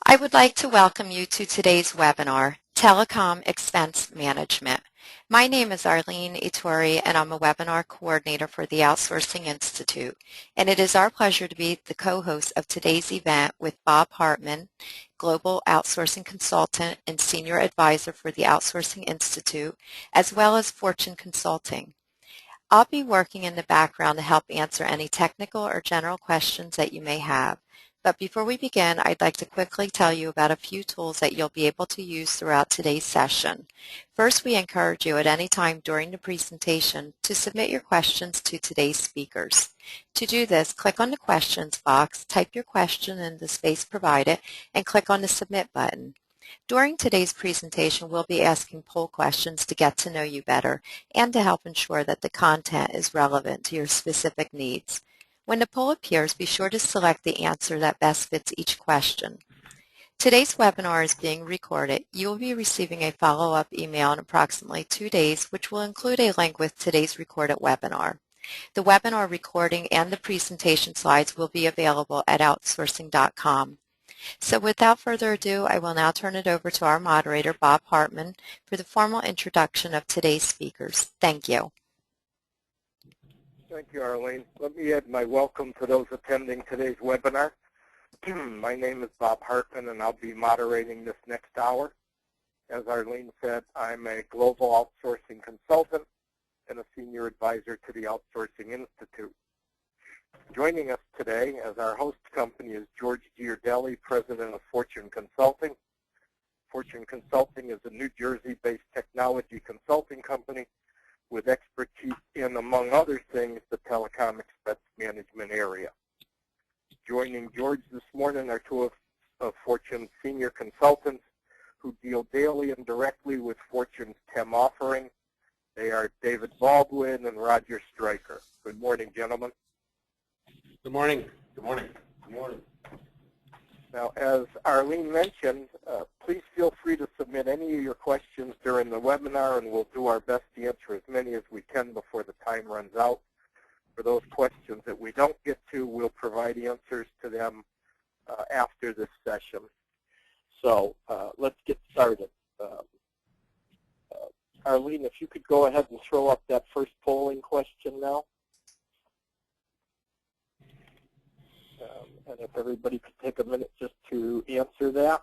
I would like to welcome you to today's webinar, Telecom Expense Management. My name is Arlene Itori, and I'm a webinar coordinator for the Outsourcing Institute. And it is our pleasure to be the co-host of today's event with Bob Hartman, Global Outsourcing Consultant and Senior Advisor for the Outsourcing Institute, as well as Fortune Consulting. I'll be working in the background to help answer any technical or general questions that you may have. But before we begin, I'd like to quickly tell you about a few tools that you'll be able to use throughout today's session. First, we encourage you at any time during the presentation to submit your questions to today's speakers. To do this, click on the questions box, type your question in the space provided, and click on the Submit button. During today's presentation, we'll be asking poll questions to get to know you better and to help ensure that the content is relevant to your specific needs. When the poll appears, be sure to select the answer that best fits each question. Today's webinar is being recorded. You will be receiving a follow-up email in approximately 2 days, which will include a link with today's recorded webinar. The webinar recording and the presentation slides will be available at outsourcing.com. So without further ado, I will now turn it over to our moderator, Bob Hartman, for the formal introduction of today's speakers. Thank you. Thank you, Arlene. Let me add my welcome to those attending today's webinar. My name is Bob Hartman, and I'll be moderating this next hour. As Arlene said, I'm a global outsourcing consultant and a senior advisor to the Outsourcing Institute. Joining us today as our host company is George Giardelli, President of Fortune Consulting. Fortune Consulting is a New Jersey-based technology consulting company with expertise in, among other things, the telecom expense management area. Joining George this morning are two of Fortune's senior consultants who deal daily and directly with Fortune's TEM offering. They are David Baldwin and Roger Stryker. Good morning, gentlemen. Good morning. Good morning. Good morning. Now, as Arlene mentioned, please feel free to submit any of your questions during the webinar, and we'll do our best to answer as many as we can before the time runs out. For those questions that we don't get to, we'll provide answers to them after this session. So let's get started. Arlene, if you could go ahead and throw up that first polling question now. And if everybody could take a minute just to answer that.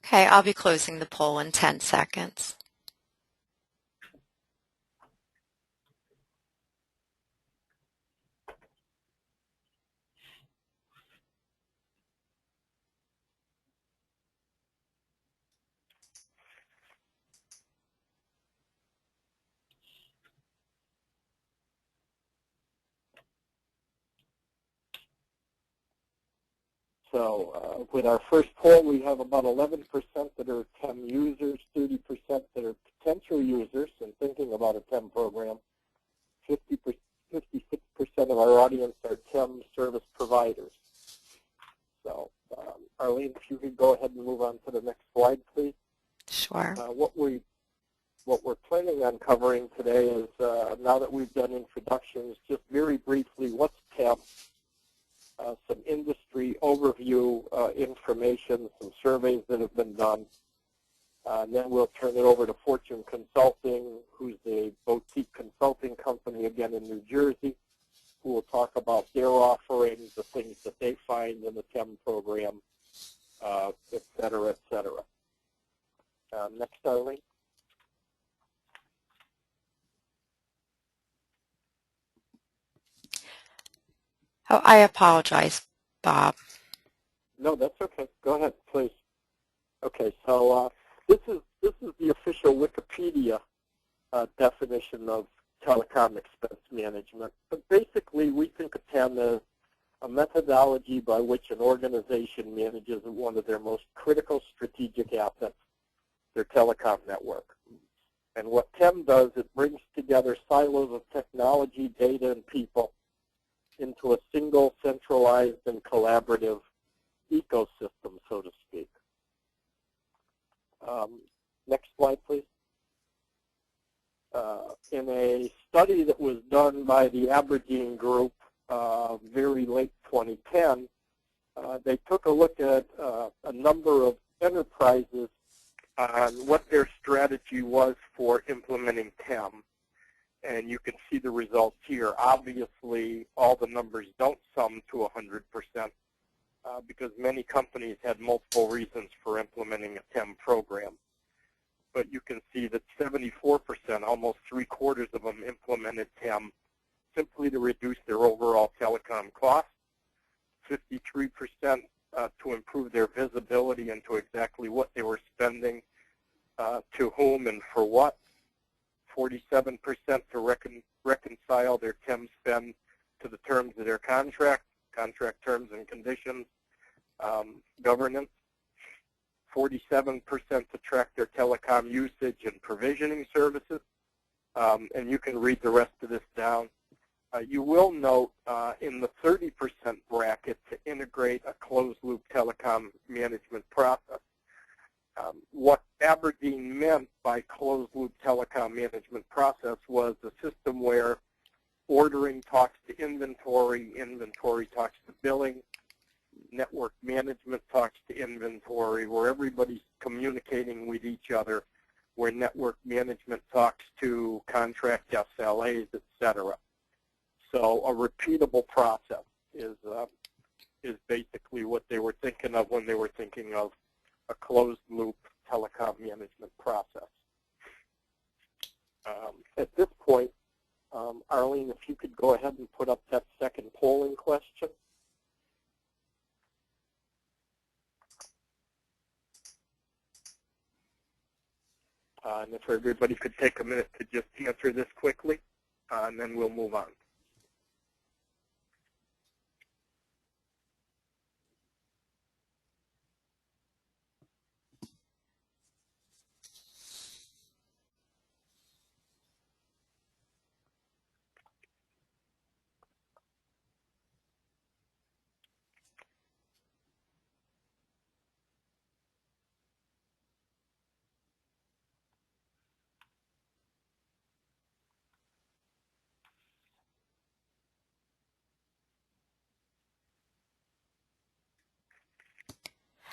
Okay, I'll be closing the poll in 10 seconds. So with our first poll, we have about 11% that are TEM users, 30% that are potential users and thinking about a TEM program. 56% of our audience are TEM service providers. So Arlene, if you could go ahead and move on to the next slide, please. Sure. What we're planning on covering today is, now that we've done introductions, just very briefly, what's TEM? Some industry overview information, some surveys that have been done. And then we'll turn it over to Fortune Consulting, who's a boutique consulting company, again, in New Jersey, who will talk about their offerings, the things that they find in the TEM program, et cetera, et cetera. Next, Arlene. Oh, I apologize, Bob. No, that's okay. Go ahead, please. Okay, so this is the official Wikipedia definition of telecom expense management. But basically, we think of TEM as a methodology by which an organization manages one of their most critical strategic assets, their telecom network. And what TEM does, it brings together together silos of technology, data, and people into a single, centralized, and collaborative ecosystem, so to speak. Next slide, please. In a study that was done by the Aberdeen Group very late 2010, they took a look at a number of enterprises on what their strategy was for implementing TEM. And you can see the results here. Obviously, all the numbers don't sum to 100% because many companies had multiple reasons for implementing a TEM program. But you can see that 74%, almost 3/4 of them, implemented TEM simply to reduce their overall telecom costs, 53% to improve their visibility into exactly what they were spending, to whom and for what, 47% to reconcile their TEM spend to the terms of their contract terms and conditions, governance, 47% to track their telecom usage and provisioning services, and you can read the rest of this down. You will note in the 30% bracket to integrate a closed-loop telecom management process. What Aberdeen meant by closed-loop telecom management process was a system where ordering talks to inventory, inventory talks to billing, network management talks to inventory, where everybody's communicating with each other, where network management talks to contract SLAs, etc. So a repeatable process is basically what they were thinking of when they were thinking of a closed-loop telecom management process. At this point, Arlene, if you could go ahead and put up that second polling question. And if everybody could take a minute to just answer this quickly, and then we'll move on.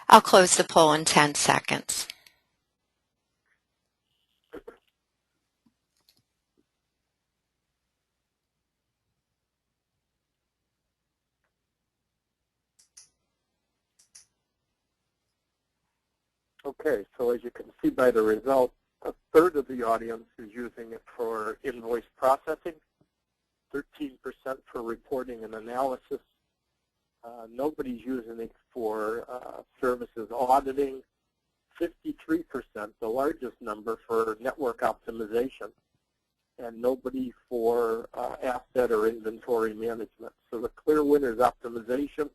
I'll close the poll in 10 seconds. Okay, so as you can see by the results, 1/3 of the audience is using it for invoice processing, 13% for reporting and analysis. Nobody's using it for services auditing, 53%, the largest number, for network optimization, and nobody for asset or inventory management. So the clear winner is optimization,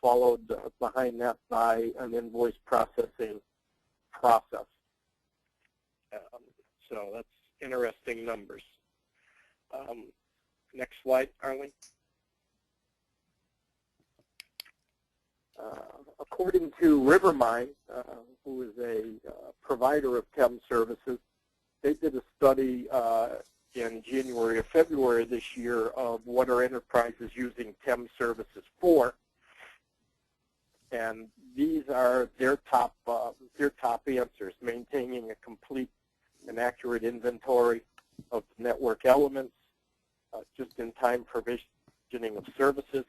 followed behind that by an invoice processing process. So that's interesting numbers. Next slide, Arlene. According to Rivermine, who is a provider of TEM services, they did a study in January or February this year of what are enterprises using TEM services for. And these are their top answers: maintaining a complete and accurate inventory of network elements, just-in-time provisioning of services,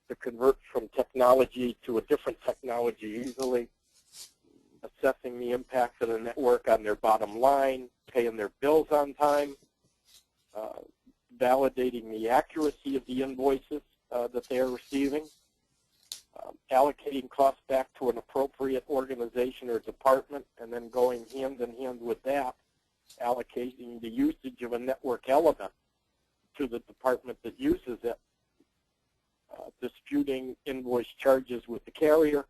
to convert from technology to a different technology easily, assessing the impact of the network on their bottom line, paying their bills on time, validating the accuracy of the invoices that they are receiving, allocating costs back to an appropriate organization or department, and then going hand in hand with that, allocating the usage of a network element to the department that uses it, disputing invoice charges with the carrier,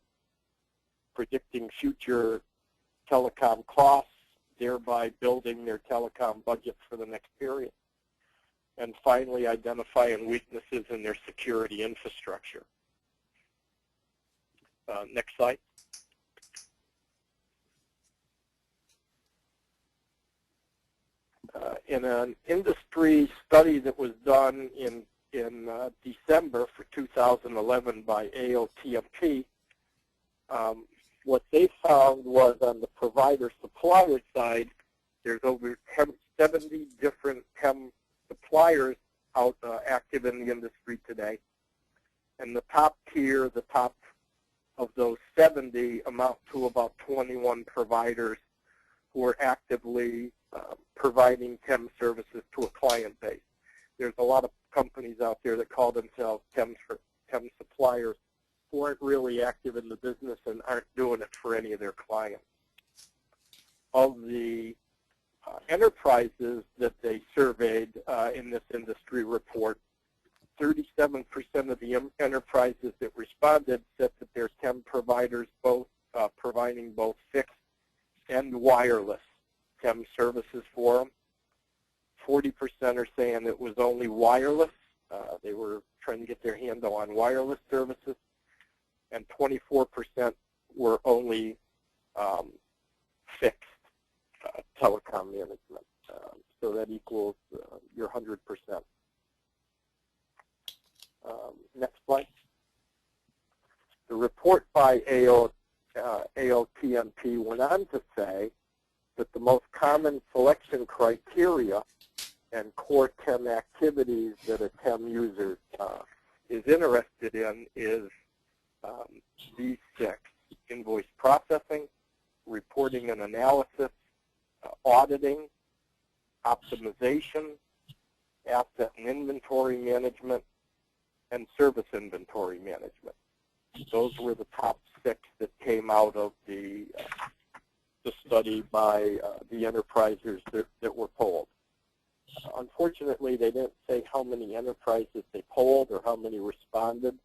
predicting future telecom costs, thereby building their telecom budget for the next period. And finally, identifying weaknesses in their security infrastructure. Next slide. In an industry study that was done in December for 2011 by AOTMP, what they found was on the provider-supplier side, there's over 70 different TEM suppliers out active in the industry today. And the top tier, the top of those 70 amount to about 21 providers who are actively providing TEM services to a client base. There's a lot of companies out there that call themselves TEM suppliers who aren't really active in the business and aren't doing it for any of their clients. Of the enterprises that they surveyed in this industry report, 37% of the enterprises that responded said that their TEM providers providing both fixed and wireless TEM services for them. 40% are saying it was only wireless. They were trying to get their handle on wireless services. And 24% were only fixed telecom management. So that equals your 100%. Next slide. The report by AOTMP went on to say that the most common selection criteria and core TEM activities that a TEM user is interested in is these 6: invoice processing, reporting and analysis, auditing, optimization, asset and inventory management, and service inventory management. Those were the top 6 that came out of the study by the enterprises that were polled. Unfortunately, they didn't say how many enterprises they polled or how many responded.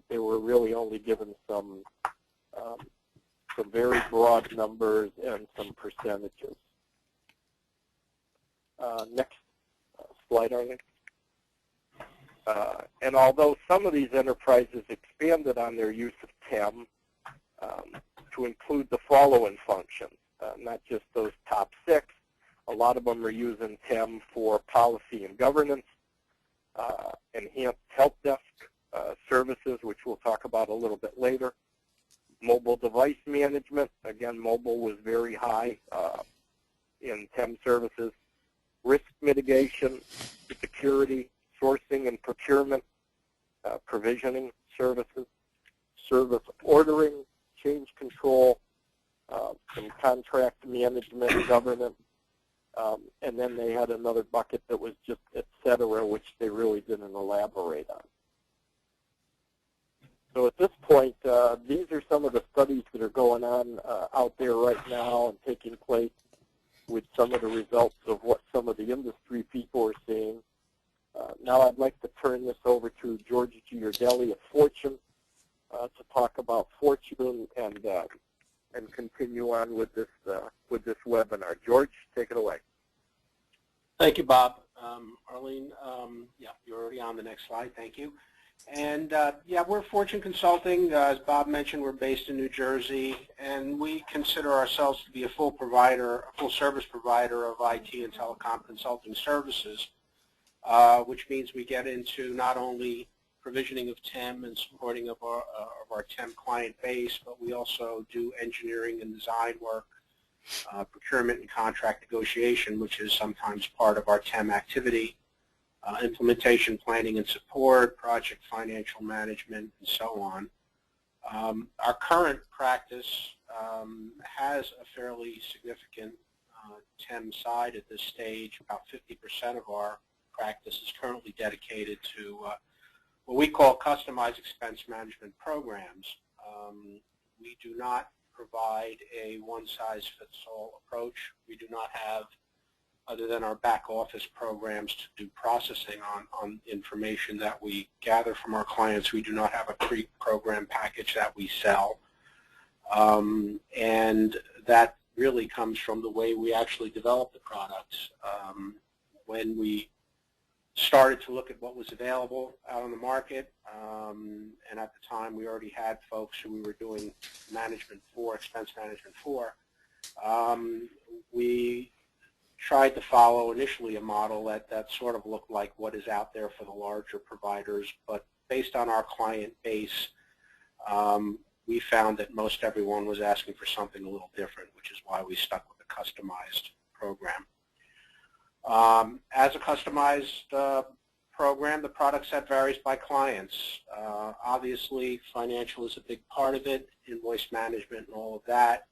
They were really only given some very broad numbers and some percentages. Next slide, Arlene. And although some of these enterprises expanded on their use of TEM to include the following functions, not just those top 6, a lot of them are using TEM for policy and governance, enhanced help desk services, which we'll talk about a little bit later, mobile device management. Again, mobile was very high in TEM services, risk mitigation, security, sourcing and procurement, provisioning services, service ordering, change control, some contract management, governance, and then they had another bucket that was just et cetera, which they really didn't elaborate on. So at this point, these are some of the studies that are going on out there right now and taking place with some of the results of what some of the industry people are seeing. Now I'd like to turn this over to George Giardelli of Fortune to talk about Fortune and continue on with this webinar. George, take it away. Thank you, Bob. Arlene, yeah, you're already on the next slide. Thank you. And yeah, we're Fortune Consulting. As Bob mentioned, we're based in New Jersey, and we consider ourselves to be a full service provider of IT and telecom consulting services, which means we get into not only provisioning of TEM and supporting of our TEM client base, but we also do engineering and design work, procurement and contract negotiation, which is sometimes part of our TEM activity, implementation planning and support, project financial management, and so on. Our current practice has a fairly significant TEM side at this stage. About 50% of our practice is currently dedicated to what we call customized expense management programs. We do not provide a one-size-fits-all approach. We do not have, other than our back office programs to do processing on information that we gather from our clients, we do not have a pre-program package that we sell. And that really comes from the way we actually develop the products. When we started to look at what was available out on the market, and at the time we already had folks who we were doing management for, expense management for, we tried to follow initially a model that sort of looked like what is out there for the larger providers, but based on our client base, we found that most everyone was asking for something a little different, which is why we stuck with a customized program. As a customized program, the product set varies by clients. Obviously, financial is a big part of it, invoice management and all of that,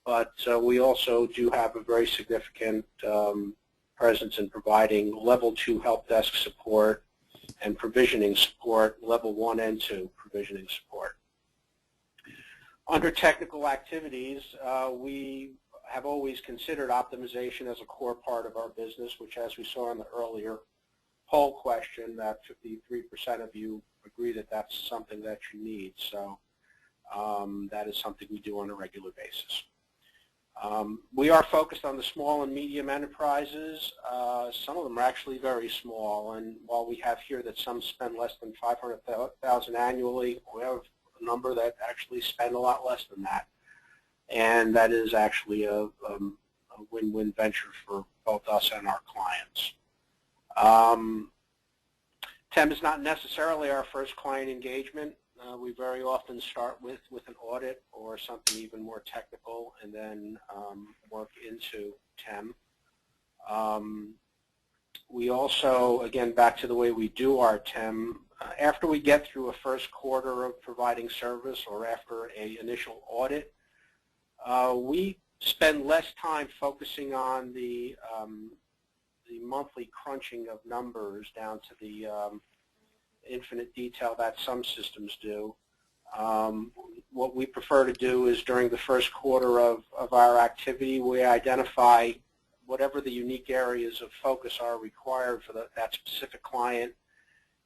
but we also do have a very significant presence in providing level 2 help desk support and provisioning support, level 1 and 2 provisioning support. Under technical activities, we have always considered optimization as a core part of our business, which, as we saw in the earlier poll question, that 53% of you agree that that's something that you need. So that is something we do on a regular basis. We are focused on the small and medium enterprises. Some of them are actually very small, and while we have here that some spend less than $500,000 annually, we have a number that actually spend a lot less than that. And that is actually a win-win venture for both us and our clients. TEM is not necessarily our first client engagement. We very often start with an audit or something even more technical and then work into TEM. We also, again, back to the way we do our TEM, after we get through a first quarter of providing service or after an initial audit, we spend less time focusing on the monthly crunching of numbers down to the infinite detail that some systems do. What we prefer to do is during the first quarter of our activity, we identify whatever the unique areas of focus are required for that specific client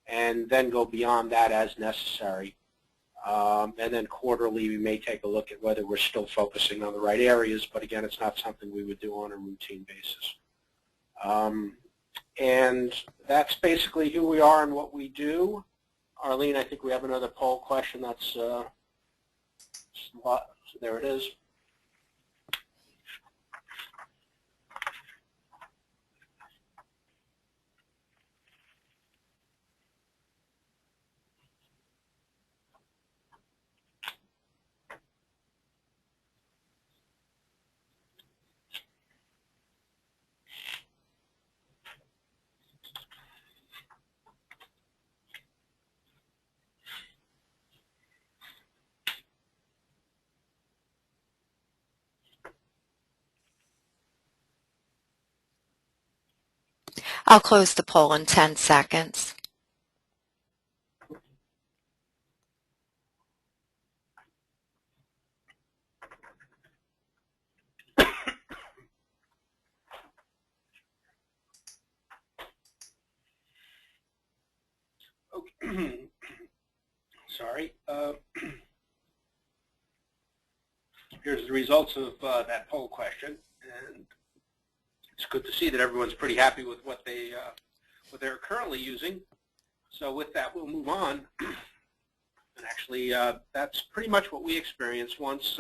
and then go beyond that as necessary. And then quarterly, we may take a look at whether we're still focusing on the right areas, but again, it's not something we would do on a routine basis. And that's basically who we are and what we do. Arlene, I think we have another poll question. That's there it is. I'll close the poll in 10 seconds. Okay. Sorry. Here's the results of that poll question, and it's good to see that everyone's pretty happy with what they're currently using. So with that, we'll move on. And actually, that's pretty much what we experience. Once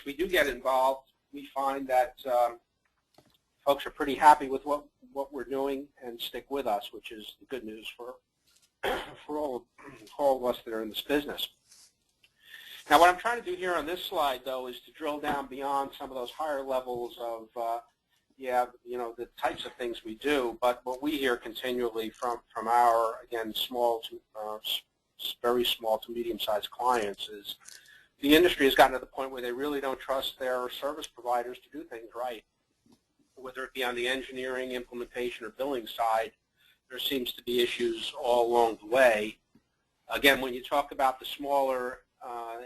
we do get involved, we find that folks are pretty happy with what we're doing and stick with us, which is the good news for all of us that are in this business. Now, what I'm trying to do here on this slide, though, is to drill down beyond some of those higher levels of, the types of things we do. But what we hear continually from our, again, very small to medium-sized clients is the industry has gotten to the point where they really don't trust their service providers to do things right. Whether it be on the engineering, implementation, or billing side, there seems to be issues all along the way. Again, when you talk about the smaller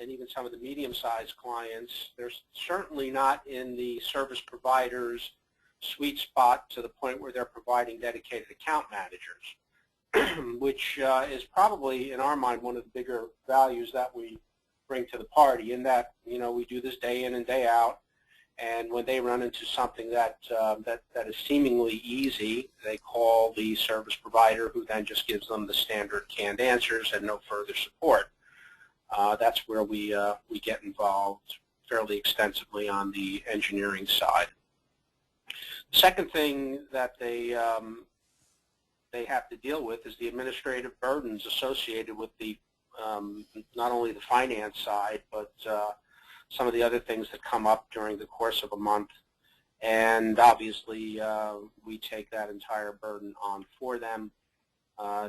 and even some of the medium-sized clients, they're certainly not in the service provider's sweet spot to the point where they're providing dedicated account managers, which is probably, in our mind, one of the bigger values that we bring to the party, in that, we do this day in and day out, And when they run into something that is seemingly easy, they call the service provider, who then just gives them the standard canned answers and no further support. That's where we get involved fairly extensively on the engineering side. The second thing that they have to deal with is the administrative burdens associated with the not only the finance side, but some of the other things that come up during the course of a month. And obviously, we take that entire burden on for them,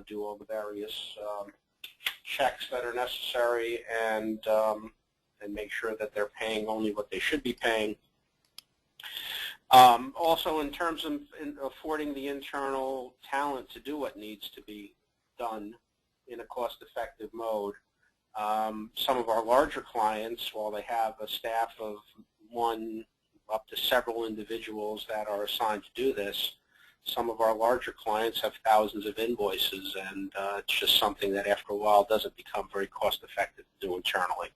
do all the various checks that are necessary, and make sure that they're paying only what they should be paying. Also, in terms of affording the internal talent to do what needs to be done in a cost-effective mode. Some of our larger clients, while they have a staff of one up to several individuals that are assigned to do this, some of our larger clients have thousands of invoices, and it's just something that after a while doesn't become very cost-effective to do internally.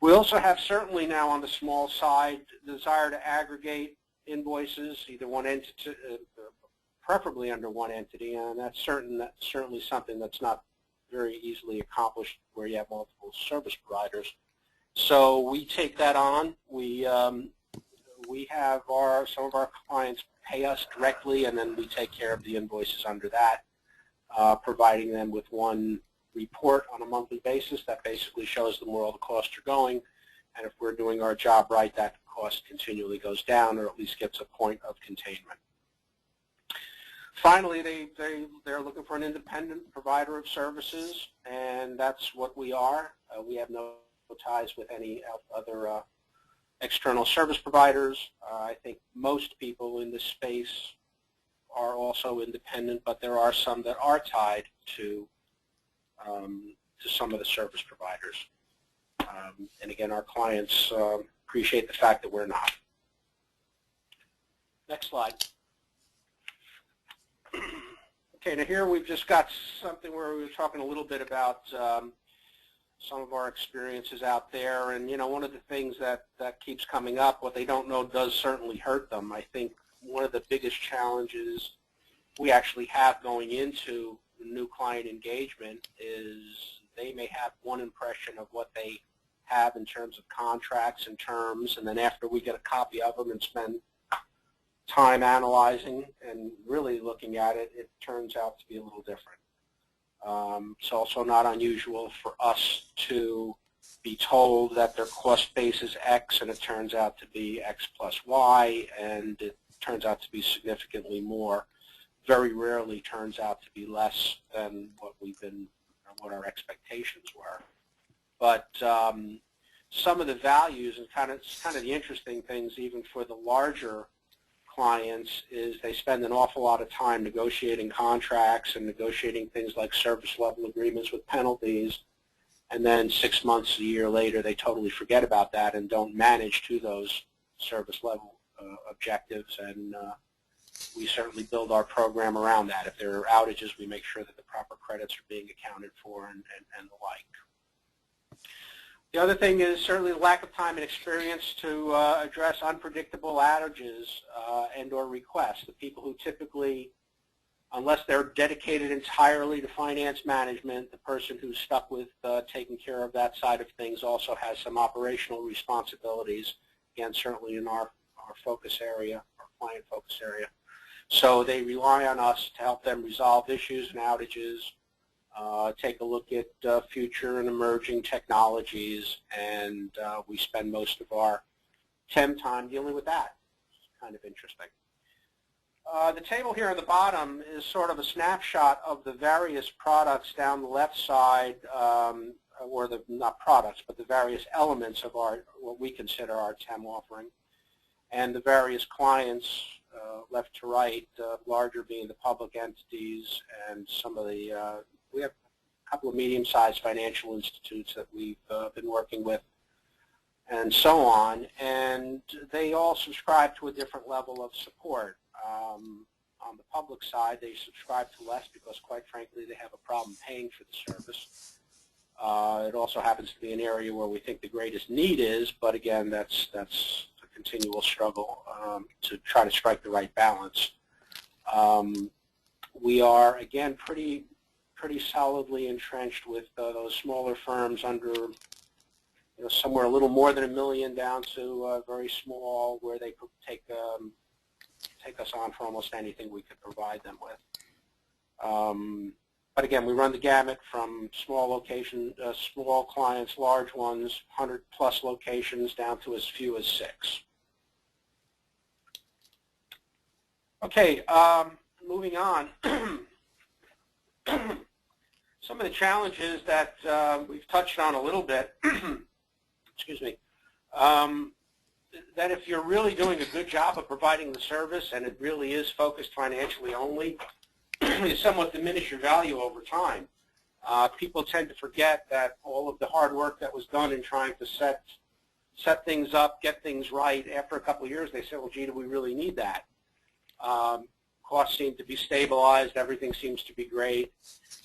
We also have, certainly now on the small side, the desire to aggregate invoices, either one entity, preferably under one entity, and that's certainly something that's not very easily accomplished where you have multiple service providers. So we take that on. We have some of our clients pay us directly, and then we take care of the invoices under that, providing them with one report on a monthly basis that basically shows them where all the costs are going, and if we're doing our job right, that cost continually goes down, or at least gets a point of containment. Finally, they're looking for an independent provider of services, and that's what we are. We have no ties with any other external service providers. I think most people in this space are also independent, but there are some that are tied to some of the service providers. And again, our clients appreciate the fact that we're not. Next slide. Okay, now here we've just got something where we were talking a little bit about some of our experiences out there, and one of the things that keeps coming up, what they don't know does certainly hurt them. I think one of the biggest challenges we actually have going into new client engagement is they may have one impression of what they have in terms of contracts and terms, and then after we get a copy of them and spend time analyzing and really looking at it, it turns out to be a little different. It's also not unusual for us to be told that their cost base is X, and it turns out to be X plus Y, and it turns out to be significantly more. Very rarely turns out to be less than what our expectations were. But some of the values and kind of the interesting things, even for the larger clients, is they spend an awful lot of time negotiating contracts and negotiating things like service level agreements with penalties, and then 6 months, a year later, they totally forget about that and don't manage to those service level objectives, and we certainly build our program around that. If there are outages, we make sure that the proper credits are being accounted for and the like. The other thing is certainly the lack of time and experience to address unpredictable outages and or requests. The people who typically, unless they're dedicated entirely to finance management, the person who's stuck with taking care of that side of things also has some operational responsibilities, again, certainly in our focus area, our client focus area. So they rely on us to help them resolve issues and outages, take a look at future and emerging technologies, and we spend most of our time dealing with that. It's kind of interesting. The table here on the bottom is sort of a snapshot of the various products down the left side, or not products, but the various elements of what we consider our TEM offering, and the various clients left to right, larger being the public entities, and some of the we have a couple of medium-sized financial institutes that we've been working with, and so on, and they all subscribe to a different level of support. On the public side, they subscribe to less because, quite frankly, they have a problem paying for the service. It also happens to be an area where we think the greatest need is, but again, that's a continual struggle to try to strike the right balance. We are, again, pretty solidly entrenched with those smaller firms under, somewhere a little more than $1 million down to very small, where they could take us on for almost anything we could provide them with. But again, we run the gamut from small clients, large ones, 100+ locations, down to as few as 6. Okay, moving on. Some of the challenges that we've touched on a little bit, excuse me, that if you're really doing a good job of providing the service and it really is focused financially only, you somewhat diminish your value over time. People tend to forget that all of the hard work that was done in trying to set things up, get things right, after a couple of years they say, well, gee, do we really need that? Costs seem to be stabilized, everything seems to be great,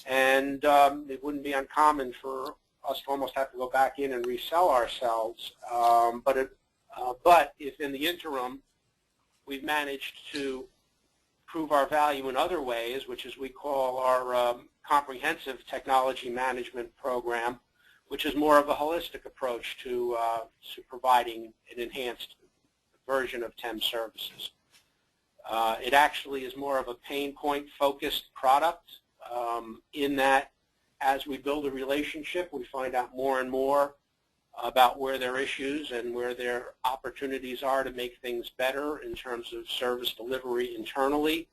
and it wouldn't be uncommon for us to almost have to go back in and resell ourselves. But if in the interim we've managed to prove our value in other ways, which is we call our comprehensive technology management program, which is more of a holistic approach to providing an enhanced version of TEM services. It actually is more of a pain point focused product in that as we build a relationship, we find out more and more about where their issues and where their opportunities are to make things better in terms of service delivery internally.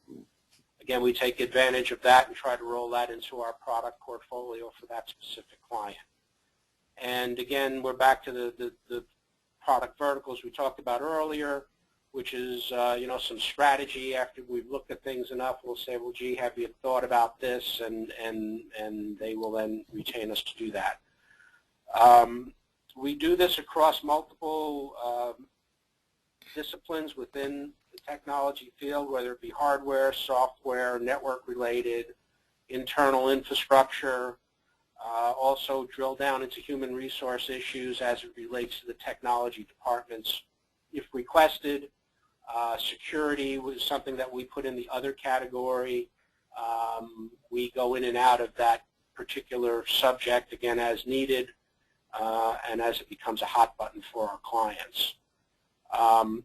Again, we take advantage of that and try to roll that into our product portfolio for that specific client. And again, we're back to the product verticals we talked about earlier, which is some strategy. After we've looked at things enough, we'll say, well, gee, have you thought about this? And they will then retain us to do that. We do this across multiple disciplines within the technology field, whether it be hardware, software, network-related, internal infrastructure. Also drill down into human resource issues as it relates to the technology departments if requested. Security was something that we put in the other category. We go in and out of that particular subject, again, as needed. And as it becomes a hot button for our clients.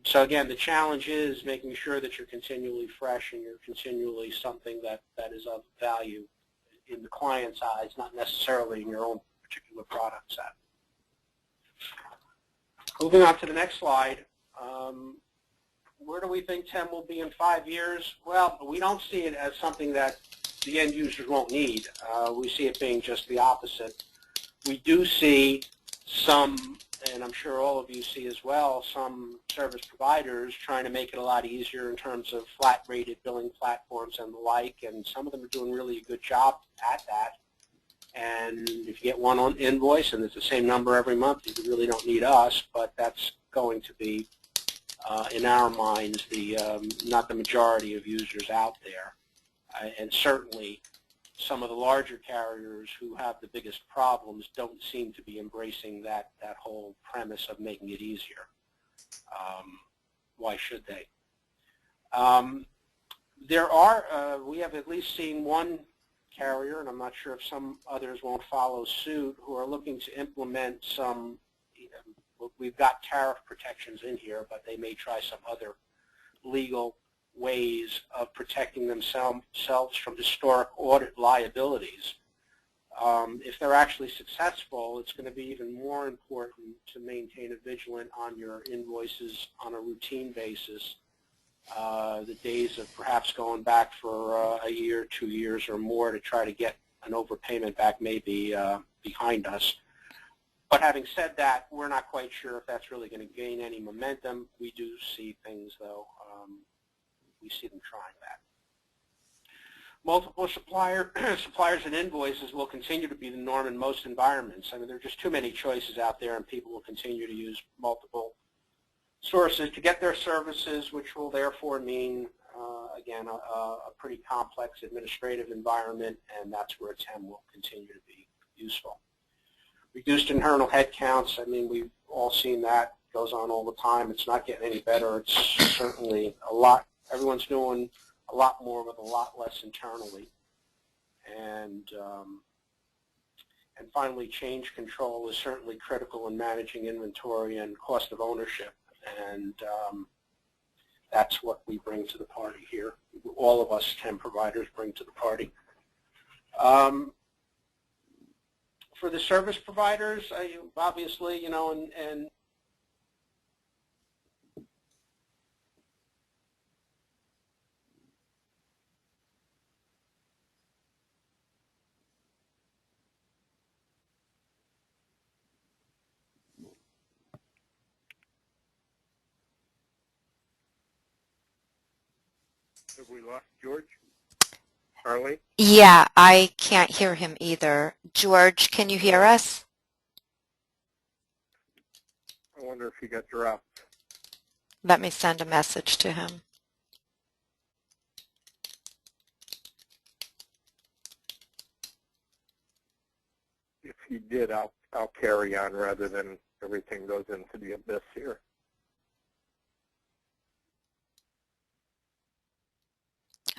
So again, the challenge is making sure that you're continually fresh and you're continually something that is of value in the client's eyes, not necessarily in your own particular product set. Moving on to the next slide, where do we think TEM will be in 5 years? Well, we don't see it as something that the end users won't need. We see it being just the opposite. We do see some, and I'm sure all of you see as well, some service providers trying to make it a lot easier in terms of flat-rated billing platforms and the like, and some of them are doing really a good job at that. And if you get one on invoice and it's the same number every month, you really don't need us, but that's going to be, in our minds, not the majority of users out there. And certainly, some of the larger carriers who have the biggest problems don't seem to be embracing that whole premise of making it easier. Why should they? We have at least seen one carrier, and I'm not sure if some others won't follow suit, who are looking to implement some, we've got tariff protections in here, but they may try some other legal ways of protecting themselves from historic audit liabilities. If they're actually successful, it's going to be even more important to maintain a vigilant on your invoices on a routine basis. The days of perhaps going back for a year, 2 years or more to try to get an overpayment back may be behind us. But having said that, we're not quite sure if that's really going to gain any momentum. We do see things, though. We see them trying that. Multiple suppliers and invoices will continue to be the norm in most environments. I mean, there are just too many choices out there, and people will continue to use multiple sources to get their services, which will therefore mean, again, a pretty complex administrative environment, and that's where TEM will continue to be useful. Reduced internal headcounts, I mean, we've all seen that. It goes on all the time. It's not getting any better. It's certainly a lot. Everyone's doing a lot more with a lot less internally. And finally, change control is certainly critical in managing inventory and cost of ownership. And that's what we bring to the party here. All of us TEM providers bring to the party. For the service providers, obviously, you know, and Have we lost George? Arlene? Yeah, I can't hear him either. George, can you hear us? I wonder if he got dropped. Let me send a message to him. If he did, I'll carry on rather than everything goes into the abyss here.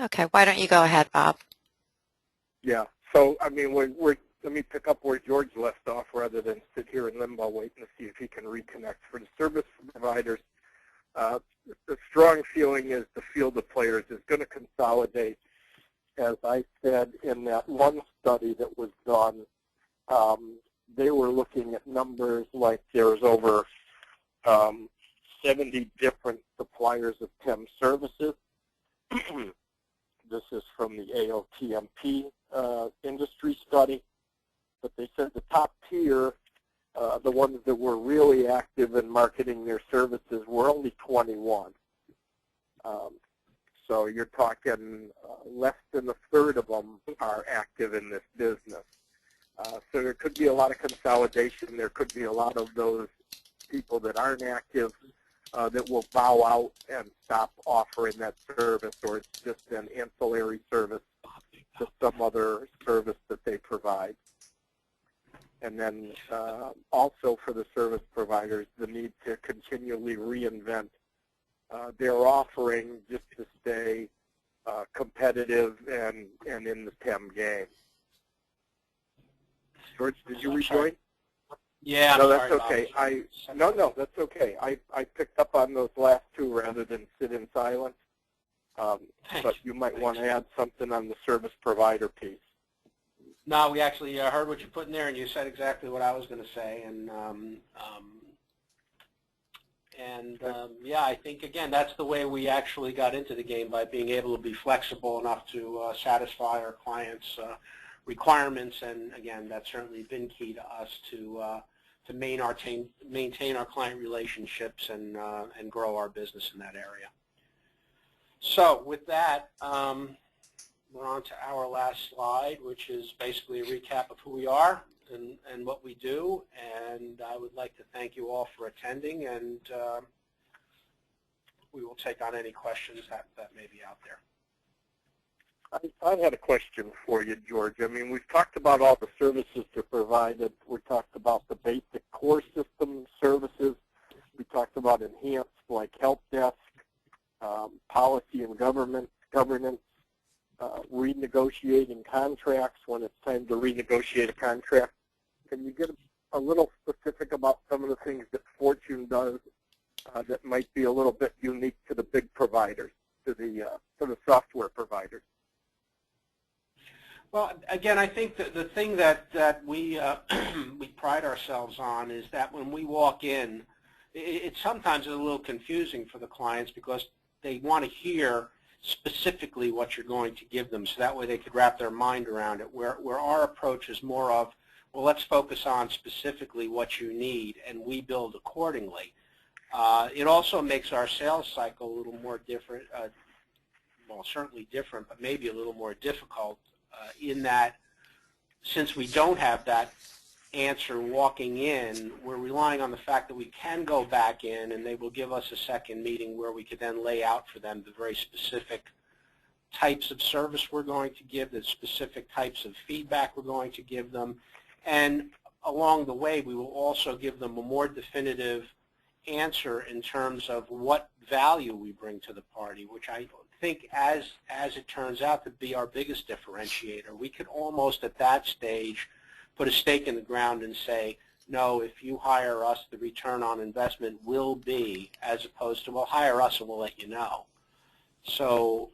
Okay, why don't you go ahead, Bob? Yeah. So I mean, let me pick up where George left off rather than sit here in limbo waiting to see if he can reconnect. For the service providers, the strong feeling is the field of players is going to consolidate. As I said in that one study that was done, they were looking at numbers like there's over 70 different suppliers of TEM services. This is from the AOTMP industry study. But they said the top tier, the ones that were really active in marketing their services, were only 21. So you're talking less than a third of them are active in this business. So there could be a lot of consolidation. There could be a lot of those people that aren't active that will bow out and stop offering that service, or it's just an ancillary service to some other service that they provide. And then also for the service providers, the need to continually reinvent their offering just to stay competitive and in the TEM game. George, did you rejoin? yeah, no, I'm that's sorry, okay. Bob. No, that's okay. I picked up on those last two rather than sit in silence. But you might want to add something on the service provider piece. No, we actually heard what you put in there, and you said exactly what I was going to say. Yeah, I think, again, that's the way we actually got into the game, by being able to be flexible enough to satisfy our clients' requirements. And, again, that's certainly been key to us to maintain our client relationships and grow our business in that area. So with that, we're on to our last slide, which is basically a recap of who we are and what we do. And I would like to thank you all for attending, and we will take on any questions that may be out there. I had a question for you, George. I mean, we've talked about all the services that are provided. We talked about the basic core system services. We talked about enhanced, like help desk, policy and governance, renegotiating contracts when it's time to renegotiate a contract. Can you get a little specific about some of the things that Fortune does that might be a little bit unique to the big providers, to the software providers? Well, again, I think that the thing that we we pride ourselves on is that when we walk in, it sometimes is a little confusing for the clients, because they want to hear specifically what you're going to give them, so that way they could wrap their mind around it, where our approach is more of, well, let's focus on specifically what you need, and we build accordingly. It also makes our sales cycle a little more different, well, certainly different, but maybe a little more difficult, in that since we don't have that answer walking in, we're relying on the fact that we can go back in and they will give us a second meeting where we could then lay out for them the very specific types of service we're going to give, the specific types of feedback we're going to give them. And along the way, we will also give them a more definitive answer in terms of what value we bring to the party, which I think, as it turns out, to be our biggest differentiator. We could almost at that stage put a stake in the ground and say, no, if you hire us, the return on investment will be, as opposed to, well, hire us and we'll let you know. So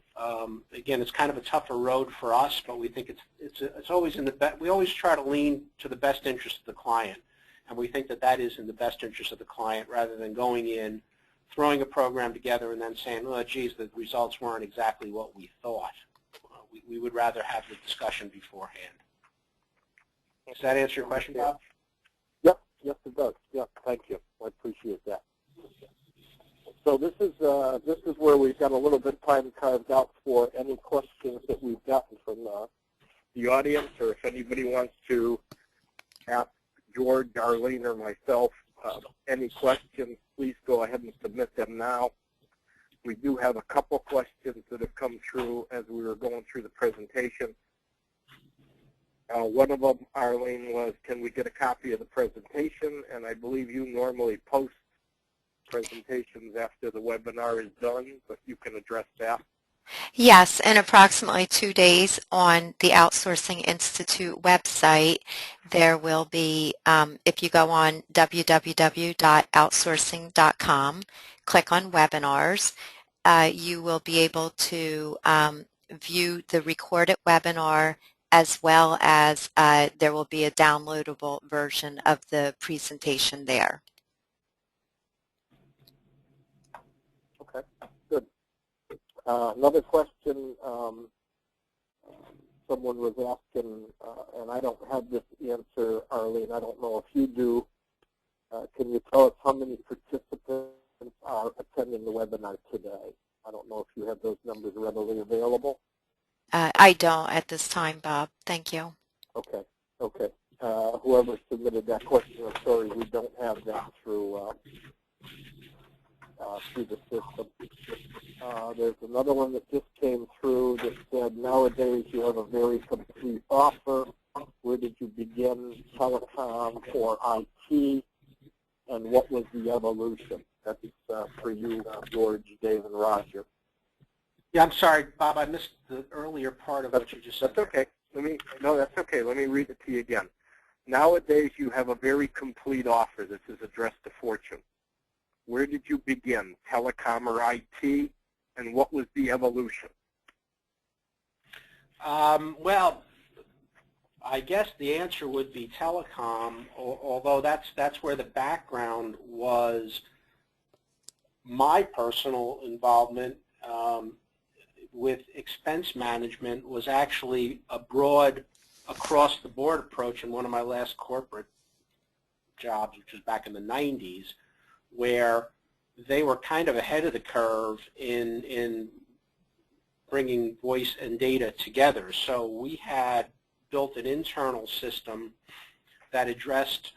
again, it's kind of a tougher road for us, but we think it's always in the best. We always try to lean to the best interest of the client, and we think that that is in the best interest of the client, rather than going in, throwing a program together, and then saying, "Oh, geez, the results weren't exactly what we thought." We would rather have the discussion beforehand. Does that answer your question, Bob? Yep, yes, it does. Yep, thank you. I appreciate that. So this is where we've got a little bit of time carved out for any questions that we've gotten from the audience, or if anybody wants to ask George, Arlene, or myself any questions, please go ahead and submit them now. We do have a couple questions that have come through as we were going through the presentation. One of them, Arlene, was, can we get a copy of the presentation? And I believe you normally post presentations after the webinar is done, but you can address that. Yes, in approximately 2 days on the Outsourcing Institute website, there will be, if you go on www.outsourcing.com, click on webinars, you will be able to view the recorded webinar, as well as there will be a downloadable version of the presentation there. Okay, good. Another question, someone was asking, and I don't have this answer, Arlene, I don't know if you do. Can you tell us how many participants are attending the webinar today? I don't know if you have those numbers readily available. I don't at this time, Bob. Thank you. Okay, okay. Whoever submitted that question, I'm sorry, we don't have that through the system. There's another one that just came through that said, nowadays you have a very complete offer. Where did you begin, telecom or IT, and what was the evolution? That's for you, George, Dave, and Roger. Yeah, I'm sorry, Bob. I missed the earlier part of what you just said. That's okay. That's okay. Let me read it to you again. Nowadays you have a very complete offer. This is addressed to Fortune. Where did you begin, telecom or IT, and what was the evolution? Well, I guess the answer would be telecom, although that's where the background was. My personal involvement with expense management was actually a broad, across-the-board approach in one of my last corporate jobs, which was back in the 90s, where they were kind of ahead of the curve in bringing voice and data together. So we had built an internal system that addressed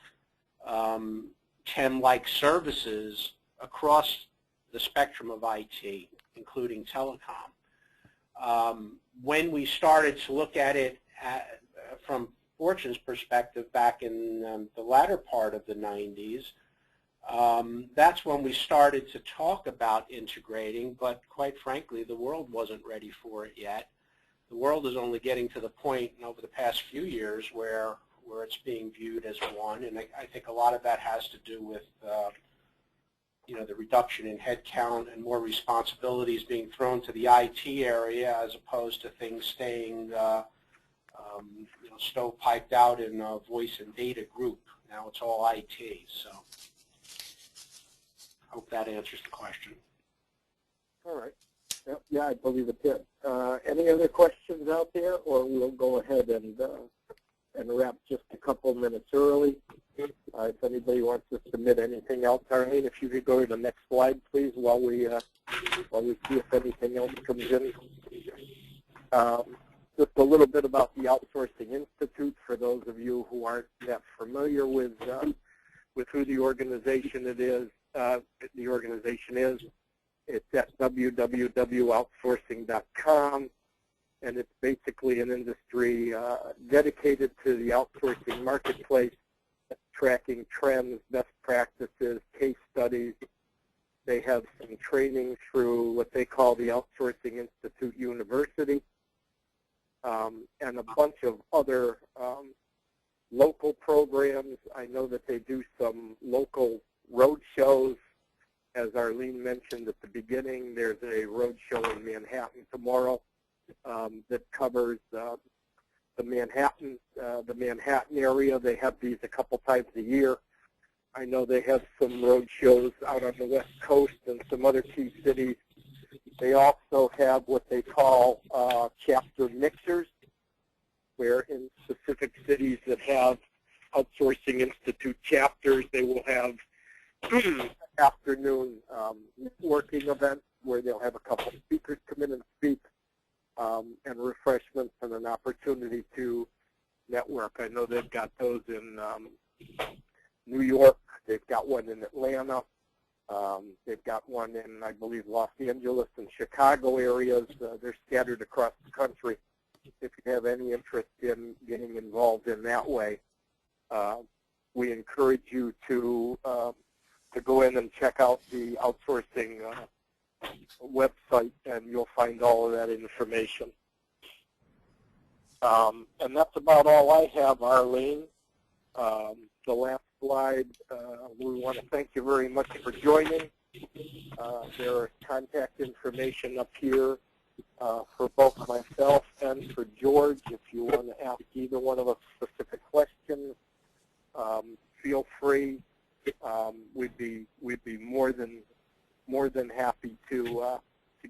TEM-like services across the spectrum of IT, including telecom. When we started to look at it from Fortune's perspective back in the latter part of the 90s, that's when we started to talk about integrating, but quite frankly, the world wasn't ready for it yet. The world is only getting to the point over the past few years where it's being viewed as one, and I think a lot of that has to do with the reduction in headcount and more responsibilities being thrown to the IT area, as opposed to things staying stovepiped out in a voice and data group. Now it's all IT. So I hope that answers the question. All right. Yep, yeah, I believe it did. Any other questions out there, or we'll go ahead and wrap just a couple minutes early? If anybody wants to submit anything else, Arlene, if you could go to the next slide, please, while we see if anything else comes in. Just a little bit about the Outsourcing Institute for those of you who aren't that familiar with who the organization is. It's at www.outsourcing.com, and it's basically an industry dedicated to the outsourcing marketplace tracking trends, best practices, case studies. They have some training through what they call the Outsourcing Institute University, and a bunch of other local programs. I know that they do some local road shows. As Arlene mentioned at the beginning, there's a road show in Manhattan tomorrow that covers the Manhattan area. They have these a couple times a year. I know they have some road shows out on the West Coast and some other key cities. They also have what they call chapter mixers, where in specific cities that have Outsourcing Institute chapters, they will have afternoon networking events where they'll have a couple of speakers come in and speak, and refreshments and an opportunity to network. I know they've got those in New York. They've got one in Atlanta. They've got one in, I believe, Los Angeles and Chicago areas. They're scattered across the country. If you have any interest in getting involved in that way, we encourage you to go in and check out the outsourcing website, and you'll find all of that information. And that's about all I have, Arlene. The last slide, we want to thank you very much for joining. There is contact information up here for both myself and for George. If you want to ask either one of us specific questions, feel free. We'd be more than happy to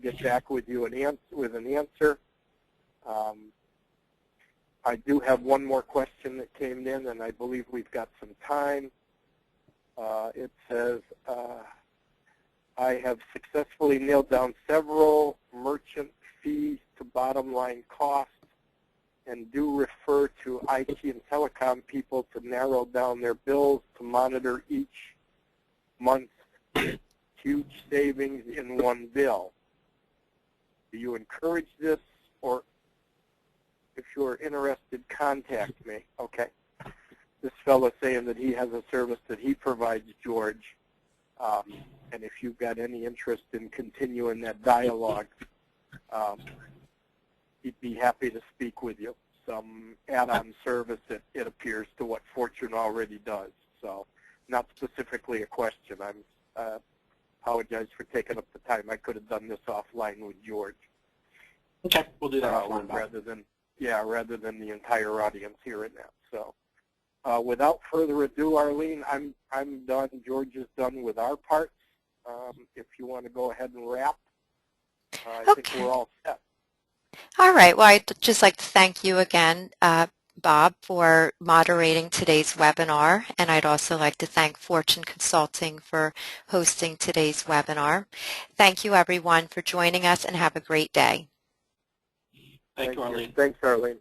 get back with you with an answer. I do have one more question that came in, and I believe we've got some time. It says, I have successfully nailed down several merchant fees to bottom line costs and do refer to IT and telecom people to narrow down their bills to monitor each month's huge savings in one bill. Do you encourage this, or if you're interested, contact me? Okay. This fellow saying that he has a service that he provides George, and if you've got any interest in continuing that dialogue, he'd be happy to speak with you. Some add-on service, it appears, to what Fortune already does. So not specifically a question. I apologize for taking up the time. I could have done this offline with George. Okay, we'll do that offline, rather than the entire audience hearing that. So without further ado, Arlene, I'm done. George is done with our parts. If you want to go ahead and wrap, I think we're all set. All right. Well, I'd just like to thank you again, Bob, for moderating today's webinar, and I'd also like to thank Fortune Consulting for hosting today's webinar. Thank you, everyone, for joining us, and have a great day. Thank you, Arlene. Thanks, Arlene.